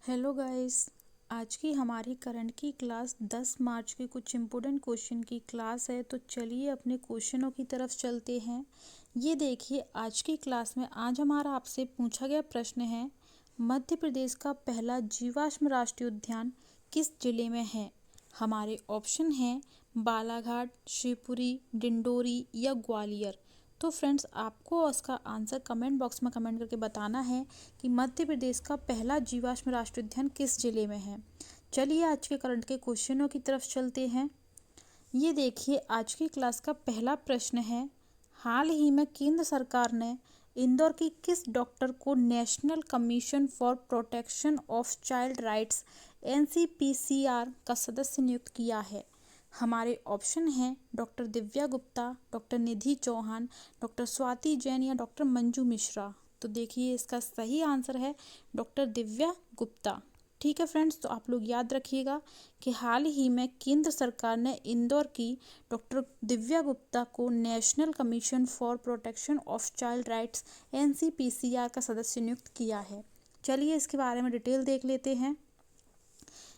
Hello guys. आज की हमारी करंट की क्लास 10 मार्च की कुछ इम्पोर्टेंट क्वेश्चन की क्लास है। तो चलिए अपने क्वेश्चनों की तरफ चलते हैं। ये देखिए, आज की क्लास में आज हमारा आपसे पूछा गया प्रश्न है, मध्य प्रदेश का पहला जीवाश्म राष्ट्रीय उद्यान किस जिले में है। हमारे ऑप्शन हैं बालाघाट, शिवपुरी, डिंडोरी या ग्वालियर। तो फ्रेंड्स, आपको उसका आंसर कमेंट बॉक्स में कमेंट करके बताना है कि मध्य प्रदेश का पहला जीवाश्म राष्ट्रीय उद्यान किस जिले में है। चलिए आज के करंट के क्वेश्चनों की तरफ चलते हैं। ये देखिए, आज की क्लास का पहला प्रश्न है, हाल ही में केंद्र सरकार ने इंदौर की किस डॉक्टर को national commission for protection of child rights NCPCR का सदस्य नियुक्त किया है। हमारे ऑप्शन हैं डॉक्टर दिव्या गुप्ता, डॉक्टर निधि चौहान, डॉक्टर स्वाति जैन या डॉक्टर मंजू मिश्रा। तो देखिए, इसका सही आंसर है डॉक्टर दिव्या गुप्ता। ठीक है फ्रेंड्स, तो आप लोग याद रखिएगा कि हाल ही में केंद्र सरकार ने इंदौर की डॉक्टर दिव्या गुप्ता को national commission for protection of child rights NCPCR का सदस्य नियुक्त किया है। चलिए इसके बारे में डिटेल देख लेते हैं।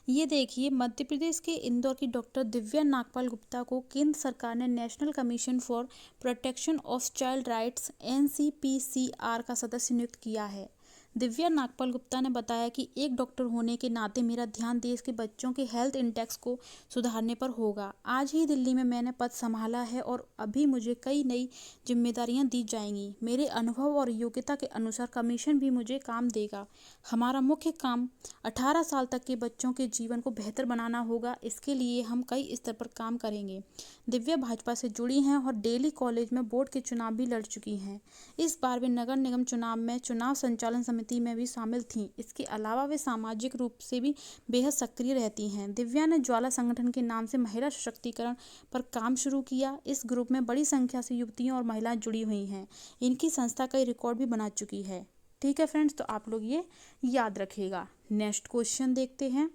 ये देखिए, मध्य प्रदेश के इंदौर की डॉक्टर दिव्या नागपाल गुप्ता को केंद्र सरकार ने national commission for protection of child rights NCPCR का सदस्य नियुक्त किया है। दिव्या नागपाल गुप्ता ने बताया कि एक डॉक्टर होने के नाते मेरा ध्यान देश के बच्चों के हेल्थ इंडेक्स को सुधारने पर होगा। आज ही दिल्ली में मैंने पद संभाला है और अभी मुझे कई नई जिम्मेदारियां दी जाएंगी। मेरे अनुभव और योग्यता के अनुसार कमीशन भी मुझे काम देगा। हमारा मुख्य काम 18 साल तक के बच्चों के जीवन को बेहतर बनाना होगा। इसके लिए हम कई स्तर पर काम करेंगे। दिव्या भाजपा से जुड़ी हैं और डेली कॉलेज में बोर्ड के चुनाव भी लड़ चुकी हैं। इस बार वे नगर निगम चुनाव में चुनाव संचालन समिति में भी शामिल थीं। इसके अलावा वे सामाजिक रूप से भी बेहद सक्रिय रहती हैं। दिव्या ने ज्वाला संगठन के नाम से महिला सशक्तिकरण पर काम शुरू किया। इस ग्रुप में बड़ी संख्या से युवतियां और महिलाएं जुड़ी हुई हैं। इनकी संस्था कई रिकॉर्ड भी बना चुकी है। ठीक है फ्रेंड्स, तो आप लोग ये याद रखिएगा। नेक्स्ट क्वेश्चन देखते हैं।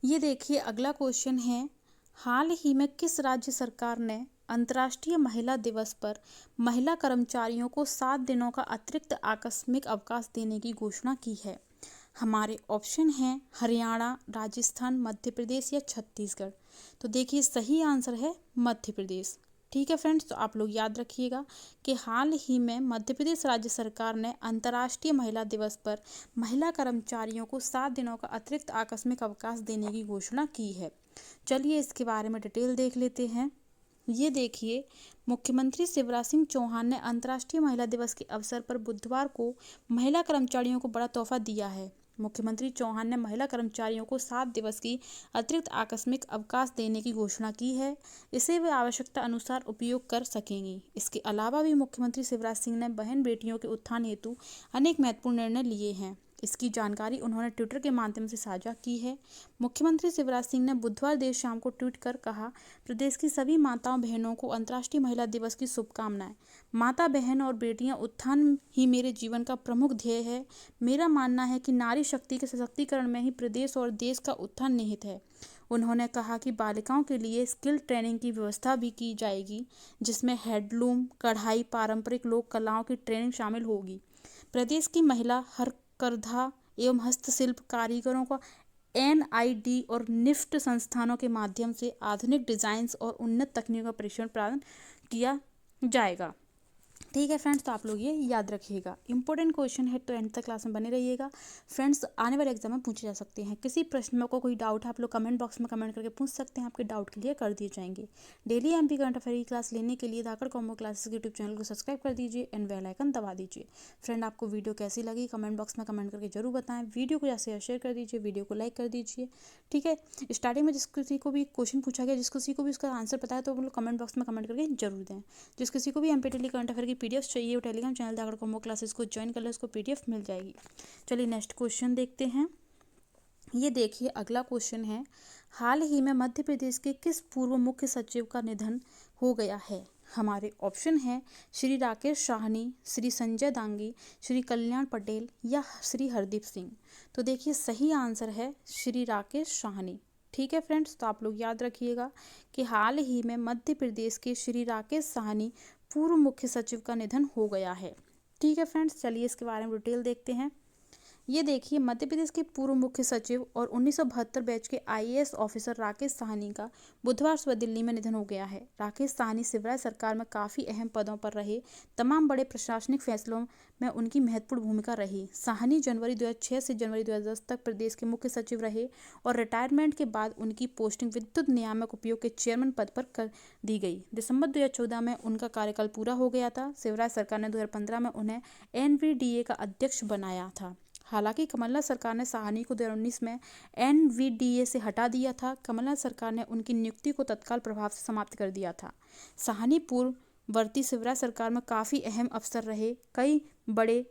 ये देखिए, अगला क्वेश्चन है, हाल ही में किस राज्य सरकार ने अंतर्राष्ट्रीय महिला दिवस पर महिला कर्मचारियों को 7 दिनों का अतिरिक्त आकस्मिक अवकाश देने की घोषणा की है। हमारे ऑप्शन हैं हरियाणा, राजस्थान, मध्य प्रदेश या छत्तीसगढ़। तो देखिए, सही आंसर है मध्य प्रदेश। ठीक है फ्रेंड्स, तो आप लोग याद रखिएगा कि हाल ही में मध्य प्रदेश राज्य सरकार ने अंतर्राष्ट्रीय महिला दिवस पर महिला कर्मचारियों को 7 दिनों का अतिरिक्त आकस्मिक अवकाश देने की घोषणा की है। चलिए इसके बारे में डिटेल देख लेते हैं। ये देखिए, मुख्यमंत्री शिवराज सिंह चौहान ने अंतर्राष्ट्रीय महिला दिवस के अवसर पर बुधवार को महिला कर्मचारियों को बड़ा तोहफा दिया है। मुख्यमंत्री चौहान ने महिला कर्मचारियों को 7 दिवस की अतिरिक्त आकस्मिक अवकाश देने की घोषणा की है। इसे वे आवश्यकता अनुसार उपयोग कर सकेंगी। इसके अलावा भी मुख्यमंत्री शिवराज सिंह ने बहन बेटियों के उत्थान हेतु अनेक महत्वपूर्ण निर्णय लिए हैं। इसकी जानकारी उन्होंने ट्विटर के माध्यम से साझा की है। मुख्यमंत्री शिवराज सिंह ने बुधवार देर शाम को ट्वीट कर कहा, प्रदेश की सभी माताओं बहनों को अंतर्राष्ट्रीय महिला दिवस की शुभकामनाएं। माता बहन और बेटियां उत्थान ही मेरे जीवन का प्रमुख ध्येय है। मेरा मानना है कि नारी शक्ति के सशक्तिकरण में ही प्रदेश और देश का उत्थान निहित है। उन्होंने कहा कि बालिकाओं के लिए स्किल ट्रेनिंग की व्यवस्था भी की जाएगी, जिसमें हैंडलूम, कढ़ाई, पारंपरिक लोक कलाओं की ट्रेनिंग शामिल होगी। प्रदेश की महिला हथकरघा एवं हस्तशिल्प कारीगरों को एनआईडी और निफ्ट संस्थानों के माध्यम से आधुनिक डिजाइन्स और उन्नत तकनीकों का प्रशिक्षण प्रदान किया जाएगा। ठीक है फ्रेंड्स, तो आप लोग ये याद रखिएगा। इंपॉर्टेंट क्वेश्चन है, तो एंड तक क्लास में बने रहिएगा। फ्रेंड्स, आने वाले एग्जाम में पूछे जा सकते हैं। किसी प्रश्न में कोई डाउट है, आप लोग कमेंट बॉक्स में कमेंट करके पूछ सकते हैं। आपके डाउट क्लियर कर दिए जाएंगे। डेली एमपी करंट अफेयर की क्लास लेने के लिए धाकड़ कॉम्बो क्लासेस यूट्यूब चैनल को सब्सक्राइब कर दीजिए एंड बेल आइकन दबा दीजिए। फ्रेंड, आपको वीडियो कैसी लगी कमेंट बॉक्स में कमेंट करके जरूर बताएं। वीडियो को जैसे शेयर कर दीजिए, वीडियो को लाइक कर दीजिए। ठीक है, स्टार्टिंग में जिस किसी को भी क्वेश्चन पूछा गया, जिस किसी को भी उसका आंसर पता है, तो वो लोग कमेंट बॉक्स में कमेंट करके जरूर दें। जिस किसी को भी एमपी डेली करंट अफेयर की पीडीएफ चाहिए, वो टेलीग्राम चैनल धाकड़ कॉम्बो क्लासेस को ज्वाइन कर ले, उसको पीडीएफ मिल जाएगी। चलिए नेक्स्ट क्वेश्चन देखते हैं। ये देखिए, अगला क्वेश्चन है, हाल ही में मध्य प्रदेश के किस पूर्व मुख्य सचिव का निधन हो गया है। हमारे ऑप्शन है श्री राकेश साहनी, श्री संजय दांगी, श्री कल्याण पटेल या श्री हरदीप सिंह। तो देखिए, सही आंसर है श्री राकेश साहनी। ठीक है फ्रेंड्स, तो आप लोग याद रखिएगा कि हाल ही में मध्य प्रदेश के श्री राकेश साहनी पूर्व मुख्य सचिव का निधन हो गया है। ठीक है फ्रेंड्स, चलिए इसके बारे में डिटेल देखते हैं। ये देखिए मध्य प्रदेश के पूर्व मुख्य सचिव और 1972 बैच के आईएएस ऑफिसर राकेश साहनी का बुधवार सुबह दिल्ली में निधन हो गया है। राकेश साहनी शिवराज सरकार में काफ़ी अहम पदों पर रहे। तमाम बड़े प्रशासनिक फैसलों में उनकी महत्वपूर्ण भूमिका रही। साहनी जनवरी 2006 से जनवरी 2010 तक प्रदेश के मुख्य सचिव रहे और रिटायरमेंट के बाद उनकी पोस्टिंग विद्युत नियामक उपयोग के चेयरमैन पद पर कर दी गई। दिसंबर 2014 में उनका कार्यकाल पूरा हो गया था। शिवराज सरकार ने 2015 में उन्हें एनवीडीए का अध्यक्ष बनाया था। हालांकि कमलनाथ सरकार ने साहनी को 2019 में एनवीडीए से हटा दिया था। कमलनाथ सरकार ने उनकी नियुक्ति को तत्काल प्रभाव से समाप्त कर दिया था। साहनी पूर्ववर्ती शिवराज सरकार में काफ़ी अहम अफसर रहे। कई बड़े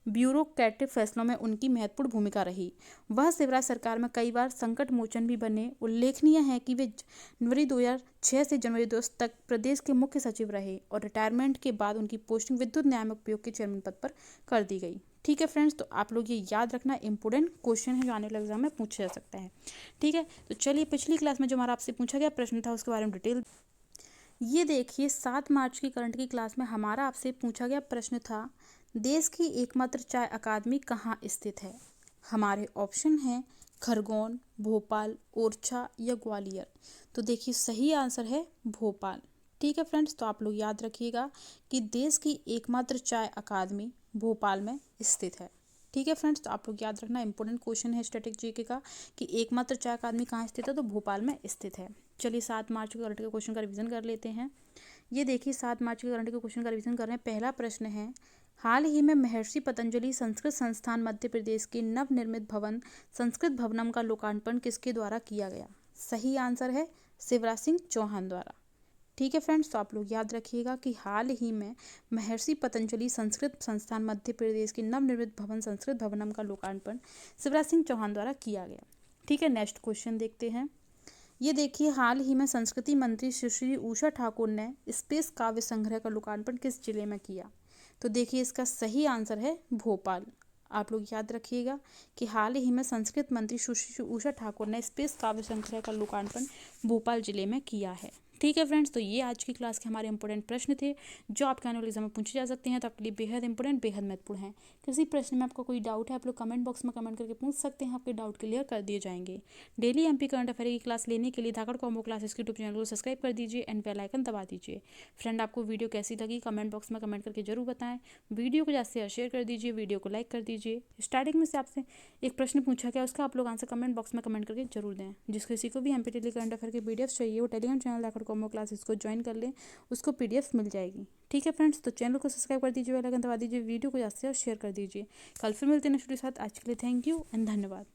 ब्यूरोक्रेटिक फैसलों में उनकी महत्वपूर्ण भूमिका रही। वह शिवराज सरकार में कई बार संकट मोचन भी बने। उल्लेखनीय है कि वे जनवरी 2006 से जनवरी 2010 तक प्रदेश के मुख्य सचिव रहे और रिटायरमेंट के बाद उनकी पोस्टिंग विद्युत नियामक उपयोग के चेयरमैन पद पर कर दी गई। ठीक है फ्रेंड्स, तो आप लोग ये याद रखना, इंपॉर्टेंट क्वेश्चन है जो आने वाले एग्जाम में पूछा जा सकता है। ठीक है, तो चलिए पिछली क्लास में जो हमारा आपसे पूछा गया प्रश्न था उसके बारे में डिटेल ये देखिए 7 मार्च की करंट की क्लास में हमारा आपसे पूछा गया प्रश्न था, देश की एकमात्र चाय अकादमी कहाँ स्थित है। हमारे ऑप्शन हैं खरगोन, भोपाल, ओरछा या ग्वालियर। तो देखिए सही आंसर है भोपाल। ठीक है फ्रेंड्स, तो आप लोग याद रखिएगा कि देश की एकमात्र चाय अकादमी भोपाल में स्थित है। ठीक है फ्रेंड्स, तो आप लोग याद रखना, इंपॉर्टेंट क्वेश्चन है स्टैटिक जीके का कि एकमात्र चाय अकादमी कहाँ स्थित है, तो भोपाल में स्थित है। चलिए 7 मार्च के करंट के क्वेश्चन का रिवीजन कर लेते हैं। ये देखिए 7 मार्च के करंट के क्वेश्चन का रिवीजन कर रहे हैं। पहला प्रश्न है, हाल ही में महर्षि पतंजलि संस्कृत संस्थान मध्य प्रदेश के नवनिर्मित भवन संस्कृत भवनम का लोकार्पण किसके द्वारा किया गया। सही आंसर है शिवराज सिंह चौहान द्वारा। ठीक है फ्रेंड्स, तो आप लोग याद रखिएगा कि हाल ही में महर्षि पतंजलि संस्कृत संस्थान मध्य प्रदेश के नवनिर्मित भवन संस्कृत भवनम का लोकार्पण शिवराज सिंह चौहान द्वारा किया गया। ठीक है, नेक्स्ट क्वेश्चन देखते हैं। ये देखिए हाल ही में संस्कृति मंत्री सुश्री उषा ठाकुर ने स्पेस काव्य संग्रह का लोकार्पण किस जिले में किया। तो देखिए इसका सही आंसर है भोपाल। आप लोग याद रखिएगा कि हाल ही में संस्कृत मंत्री सुश्री उषा ठाकुर ने स्पेस काव्य संग्रह का लोकार्पण भोपाल जिले में किया है। ठीक है फ्रेंड्स, तो ये आज की क्लास के हमारे इंपॉर्टेंट प्रश्न थे जो आपके आने वाले एग्जाम में पूछे जा सकते हैं, तो आपके लिए बेहद इंपॉर्टेंट, बेहद महत्वपूर्ण है। किसी प्रश्न में आपको कोई डाउट है आप लोग कमेंट बॉक्स में कमेंट करके पूछ सकते हैं, आपके डाउट क्लियर कर दिए जाएंगे। डेली एमपी करंट अफेयर की क्लास लेने के लिए धाकड़ कॉम्बो क्लासेस के यूट्यूब चैनल को सब्सक्राइब कर दीजिए एंड बेल आइकन दबा दीजिए। फ्रेंड आपको वीडियो कैसी लगी कमेंट बॉक्स में कमेंट करके जरूर बताएं। वीडियो को ज़्यादा से शेयर कर दीजिए, वीडियो को लाइक कर दीजिए। स्टार्टिंग में से आपसे एक प्रश्न पूछा गया, उसका आप लोग आंसर कमेंट बॉक्स में कमेंट करके जरूर दें। जिस किसी को भी एमपी डेली करंट अफेयर के पीडीएफ चाहिए वो टेलीग्राम चैनल धाकड़ कॉम्बो क्लासेस को ज्वाइन कर लें, उसको पीडीएफ मिल जाएगी। ठीक है फ्रेंड्स, तो चैनल को सब्सक्राइब कर दीजिए, बेल आइकन दबा दीजिए, वीडियो को ज़्यादा से शेयर कर दीजिए। कल फिर मिलते हैं नेक्स्ट वीडियो के साथ। आज के लिए थैंक यू एंड धन्यवाद।